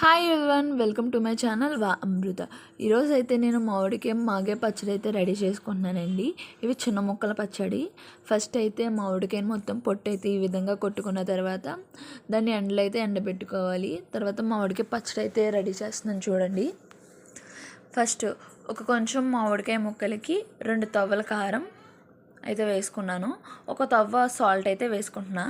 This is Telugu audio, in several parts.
Hi everyone, welcome to my channel వా అమృత. ఈరోజు అయితే నేను మామిడికాయ మాగే పచ్చడి అయితే రెడీ చేసుకుంటున్నానండి. ఇవి చిన్న ముక్కల పచ్చడి. ఫస్ట్ అయితే మామిడికాయని మొత్తం పొట్టు అయితే ఈ విధంగా కొట్టుకున్న తర్వాత దాన్ని ఎండలో అయితే ఎండబెట్టుకోవాలి. తర్వాత మామిడికాయ పచ్చడి అయితే రెడీ చేస్తున్నాను చూడండి. ఫస్ట్ కొంచెం మామిడికాయ ముక్కలకి 2 తవ్వల కారం అయితే వేసుకున్నాను. 1 తవ్వ సాల్ట్ అయితే వేసుకుంటున్నా.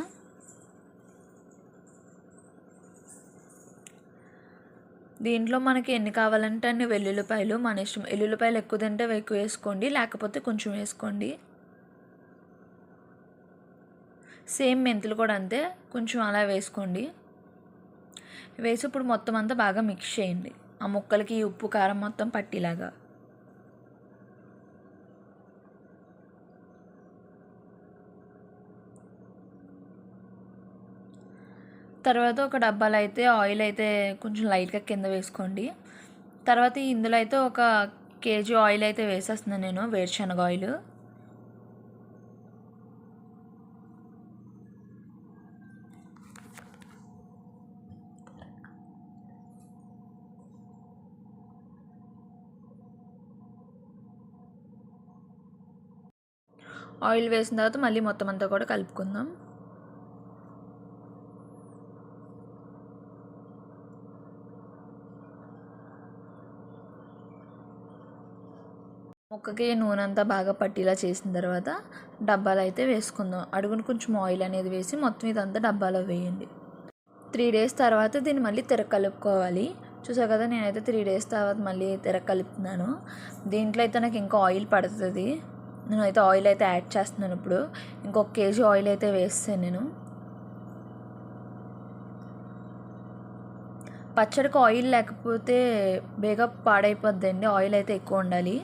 దీంట్లో మనకి ఎన్ని కావాలంటే అన్ని వెల్లుల్లిపాయలు మన ఇష్టం. వెల్లుల్లిపాయలు ఎక్కువ తింటే ఎక్కువ వేసుకోండి, లేకపోతే కొంచెం వేసుకోండి. సేమ్ మెంతులు కూడా అంతే, కొంచెం అలా వేసుకోండి. వేసి ఇప్పుడు మొత్తం అంతా బాగా మిక్స్ చేయండి, ఆ ముక్కలకి ఉప్పు కారం మొత్తం పట్టేలాగా. తర్వాత ఒక డబ్బాలో అయితే ఆయిల్ అయితే కొంచెం లైట్గా కింద వేసుకోండి. తర్వాత ఇందులో అయితే 1 కేజీ ఆయిల్ అయితే వేసేస్తున్నాను నేను, వేరుశనగ ఆయిల్. ఆయిల్ వేసిన తర్వాత మళ్ళీ మొత్తం అంతా కూడా కలుపుకుందాం. ముక్కకి నూనె అంతా బాగా పట్టేలా చేసిన తర్వాత డబ్బాలో అయితే వేసుకుందాం. అడుగున కొంచెం ఆయిల్ అనేది వేసి మొత్తం ఇదంతా డబ్బాలో వేయండి. 3 డేస్ తర్వాత దీన్ని మళ్ళీ కలుపుకోవాలి. చూసా కదా, నేనైతే 3 డేస్ తర్వాత మళ్ళీ కలుపుతున్నాను. దీంట్లో అయితే నాకు ఇంకా ఆయిల్ పడుతుంది. నేనైతే ఆయిల్ అయితే యాడ్ చేస్తున్నాను. ఇప్పుడు 1 కేజీ ఆయిల్ అయితే వేస్తాను నేను. పచ్చడికి ఆయిల్ లేకపోతే బేగా పాడైపోద్దండి, ఆయిల్ అయితే ఎక్కువ ఉండాలి.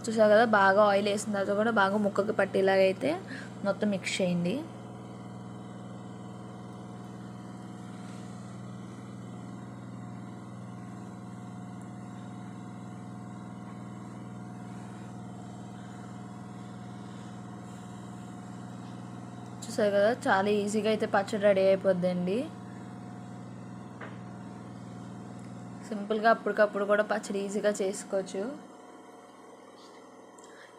చూసా కదా, బాగా ఆయిల్ వేసిన తర్వాత కూడా బాగా ముక్కకి పట్టేలాగా అయితే మొత్తం మిక్స్ చేయండి. చూసారు కదా, చాలా ఈజీగా అయితే పచ్చడి రెడీ అయిపోద్దండి. సింపుల్గా అప్పటికప్పుడు కూడా పచ్చడి ఈజీగా చేసుకోవచ్చు.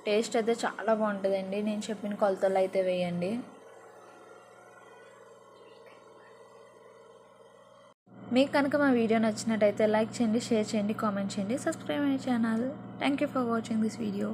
టేస్ట్ అయితే చాలా బాగుంటుందండి. నేను చెప్పిన కొలతలు అయితే వేయండి. మీకు కనుక మా వీడియో నచ్చినట్టయితే లైక్ చేయండి, షేర్ చేయండి, కామెంట్ చేయండి, subscribe my channel. Thank you for watching this video.